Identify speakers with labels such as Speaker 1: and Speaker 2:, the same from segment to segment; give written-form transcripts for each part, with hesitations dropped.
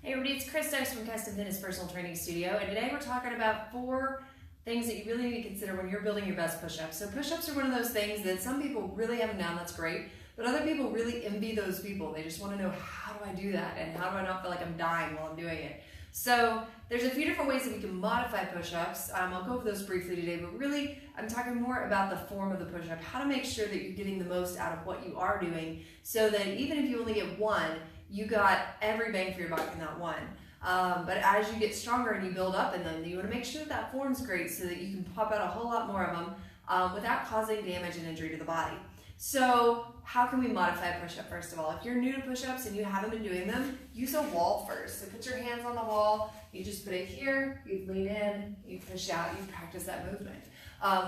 Speaker 1: Hey everybody, it's Chris from Custom Fitness Personal Training Studio, and today we're talking about 4 things that you really need to consider when you're building your best push-ups. So push-ups are one of those things that some people really have them down, that's great, but other people really envy those people. They just want to know, how do I do that, and how do I not feel like I'm dying while I'm doing it? So there's a few different ways that we can modify push-ups. I'll go over those briefly today, but really I'm talking more about the form of the push-up, how to make sure that you're getting the most out of what you are doing, so that even if you only get one, you got every bang for your buck in that one. But as you get stronger and you build up in them, you want to make sure that form's great so that you can pop out a whole lot more of them without causing damage and injury to the body. So how can we modify a push-up first of all? If you're new to push-ups and you haven't been doing them, use a wall first. So put your hands on the wall, you just put it here, you lean in, you push out, you practice that movement.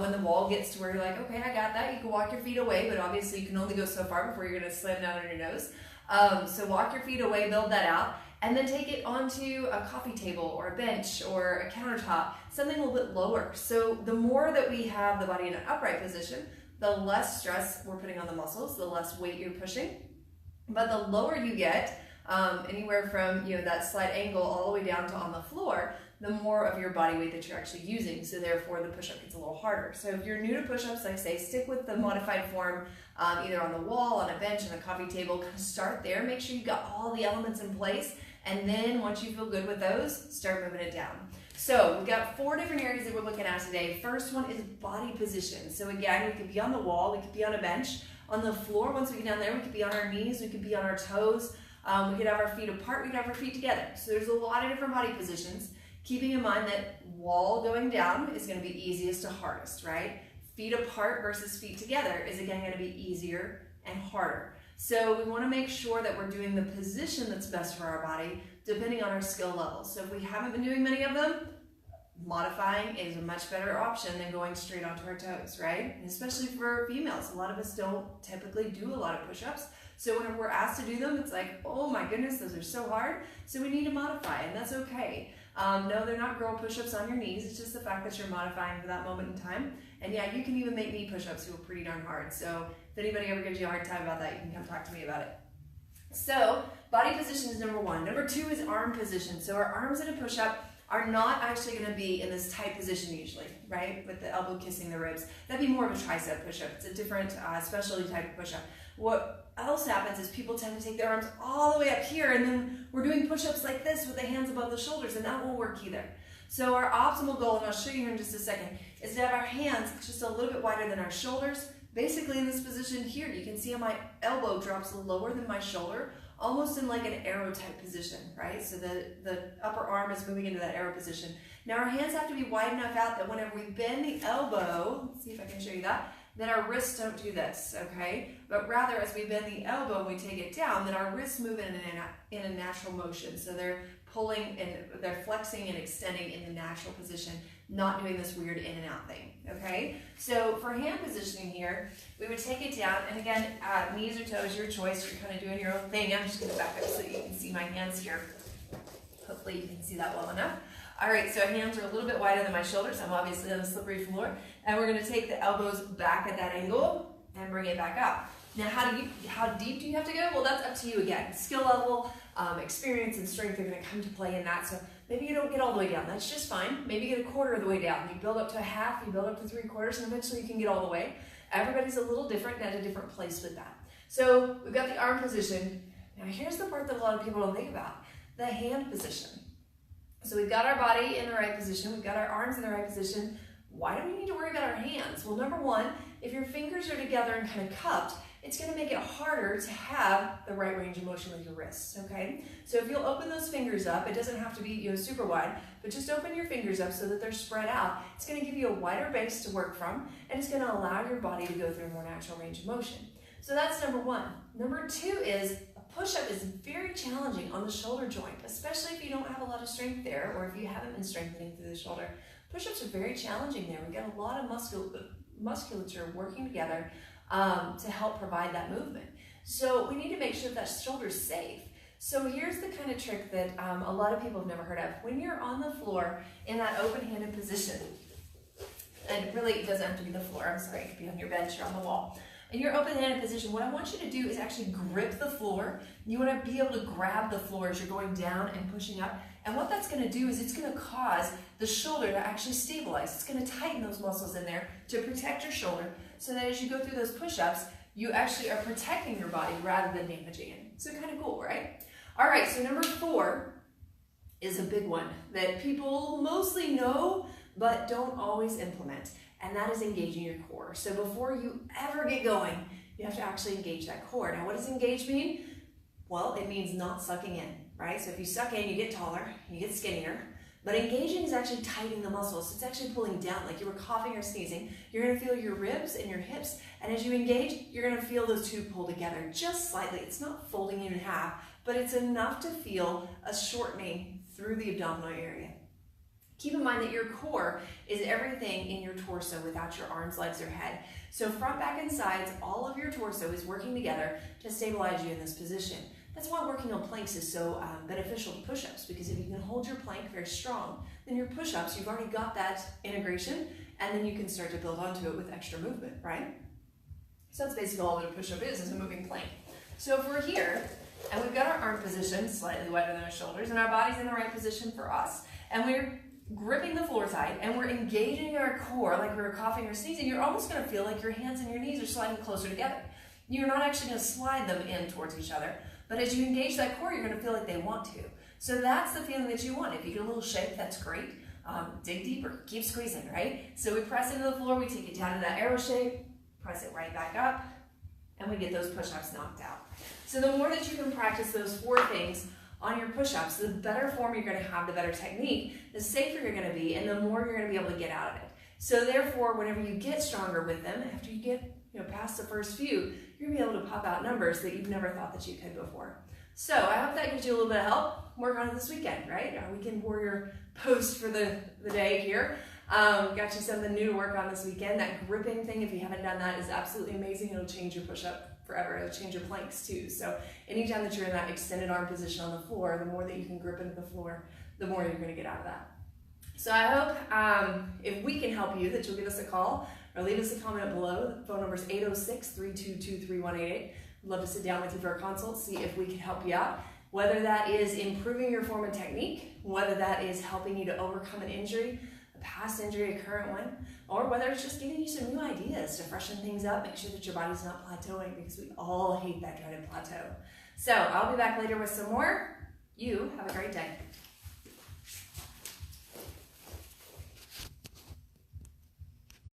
Speaker 1: When the wall gets to where you're like, okay, I got that, you can walk your feet away, but obviously you can only go so far before you're going to slam down on your nose. So walk your feet away, build that out, and then take it onto a coffee table or a bench or a countertop, something a little bit lower. So the more that we have the body in an upright position, the less stress we're putting on the muscles, the less weight you're pushing. But the lower you get, anywhere from that slight angle all the way down to on the floor, the more of your body weight that you're actually using, so therefore the push-up gets a little harder. So if you're new to push-ups, like I say, stick with the modified form, either on the wall, on a bench, on a coffee table. Kind of start there, make sure you got all the elements in place, and then once you feel good with those, start moving it down. So we've got 4 different areas that we're looking at today. First one is body position. So again, we could be on the wall, we could be on a bench, on the floor. Once we get down there, we could be on our knees, we could be on our toes, we could have our feet apart, we could have our feet together. So there's a lot of different body positions. Keeping in mind that wall going down is going to be easiest to hardest, right? Feet apart versus feet together is again going to be easier and harder. So we want to make sure that we're doing the position that's best for our body depending on our skill level. So if we haven't been doing many of them, modifying is a much better option than going straight onto our toes, right? And especially for females, a lot of us don't typically do a lot of push-ups. So whenever we're asked to do them, it's like, oh my goodness, those are so hard. So we need to modify, and that's okay. No, they're not girl push-ups on your knees. It's just the fact that you're modifying for that moment in time. And yeah, you can even make knee push-ups who are pretty darn hard. So if anybody ever gives you a hard time about that, you can come talk to me about it. So body position is number 1. Number 2 is arm position. So our arms in a push-up are not actually going to be in this tight position usually, right? With the elbow kissing the ribs. That'd be more of a tricep push-up. It's a different specialty type of push-up. What else happens is people tend to take their arms all the way up here, and then we're doing push-ups like this with the hands above the shoulders, and that won't work either. So our optimal goal, and I'll show you here in just a second, is to have our hands just a little bit wider than our shoulders. Basically in this position here, you can see how my elbow drops lower than my shoulder, almost in like an arrow type position, right? So the upper arm is moving into that arrow position. Now our hands have to be wide enough out that whenever we bend the elbow, let's see if I can show you that, then our wrists don't do this, okay? But rather, as we bend the elbow and we take it down, then our wrists move in a natural motion. So they're pulling and they're flexing and extending in the natural position, not doing this weird in and out thing, okay? So for hand positioning here, we would take it down, and again, knees or toes, your choice. You're kind of doing your own thing. I'm just gonna back up so that you can see my hands here. Hopefully you can see that well enough. All right, so hands are a little bit wider than my shoulders. I'm obviously on a slippery floor. And we're gonna take the elbows back at that angle and bring it back up. Now, how deep do you have to go? Well, that's up to you again. Skill level, experience, and strength are gonna come to play in that. So maybe you don't get all the way down, that's just fine. Maybe you get a quarter of the way down. You build up to a half, you build up to 3/4, and eventually you can get all the way. Everybody's a little different and at a different place with that. So we've got the arm position. Now here's the part that a lot of people don't think about, the hand position. So we've got our body in the right position, we've got our arms in the right position. Why do we need to worry about our hands? Well, number 1, if your fingers are together and kind of cupped, it's going to make it harder to have the right range of motion with your wrists, okay? So if you'll open those fingers up, it doesn't have to be super wide, but just open your fingers up so that they're spread out. It's going to give you a wider base to work from, and it's going to allow your body to go through a more natural range of motion. So that's number 1. Number 2 is push-up is very challenging on the shoulder joint, especially if you don't have a lot of strength there or if you haven't been strengthening through the shoulder. Push-ups are very challenging there. We've got a lot of musculature working together to help provide that movement. So we need to make sure that shoulder's safe. So here's the kind of trick that a lot of people have never heard of. When you're on the floor in that open-handed position, and really it doesn't have to be the floor, I'm sorry, it could be on your bench or on the wall. In your open-handed position, what I want you to do is actually grip the floor. You want to be able to grab the floor as you're going down and pushing up. And what that's going to do is it's going to cause the shoulder to actually stabilize. It's going to tighten those muscles in there to protect your shoulder so that as you go through those push-ups, you actually are protecting your body rather than damaging it. So kind of cool, right? All right, so number 4 is a big one that people mostly know but don't always implement, and that is engaging your core. So before you ever get going, you have to actually engage that core. Now, what does engage mean? Well, it means not sucking in, right? So if you suck in, you get taller, you get skinnier, but engaging is actually tightening the muscles. It's actually pulling down, like you were coughing or sneezing. You're gonna feel your ribs and your hips, and as you engage, you're gonna feel those two pull together just slightly. It's not folding you in half, but it's enough to feel a shortening through the abdominal area. Keep in mind that your core is everything in your torso without your arms, legs, or head. So front, back, and sides, all of your torso is working together to stabilize you in this position. That's why working on planks is so beneficial to push-ups, because if you can hold your plank very strong, then your push-ups, you've already got that integration, and then you can start to build onto it with extra movement, right? So that's basically all that a push-up is a moving plank. So if we're here, and we've got our arm position slightly wider than our shoulders, and our body's in the right position for us, and we're gripping the floor tight, and we're engaging our core like we were coughing or sneezing, you're almost going to feel like your hands and your knees are sliding closer together. You're not actually going to slide them in towards each other, but as you engage that core, you're going to feel like they want to. So that's the feeling that you want. If you get a little shake, that's great. Dig deeper, keep squeezing, right? So we press into the floor, we take it down to that arrow shape, press it right back up, and we get those push-ups knocked out. So the more that you can practice those 4 things on your push-ups, the better form you're going to have, the better technique, the safer you're going to be, and the more you're going to be able to get out of it. So therefore, whenever you get stronger with them, after you get past the first few, you're going to be able to pop out numbers that you've never thought that you could before. So I hope that gives you a little bit of help. Work on it this weekend, right? Our weekend warrior post for the day here. Got you something new to work on this weekend. That gripping thing, if you haven't done that, is absolutely amazing. It'll change your push-up forever. It'll change your planks too. So anytime that you're in that extended arm position on the floor, the more that you can grip into the floor, the more you're going to get out of that. So I hope if we can help you, that you'll give us a call or leave us a comment below. The phone number is 806-322-3188. We'd love to sit down with you for a consult, see if we can help you out. Whether that is improving your form and technique, whether that is helping you to overcome an injury, a past injury, a current one, or whether it's just giving you some new ideas to freshen things up, make sure that your body's not plateauing, because we all hate that dreaded plateau. So I'll be back later with some more. You have a great day.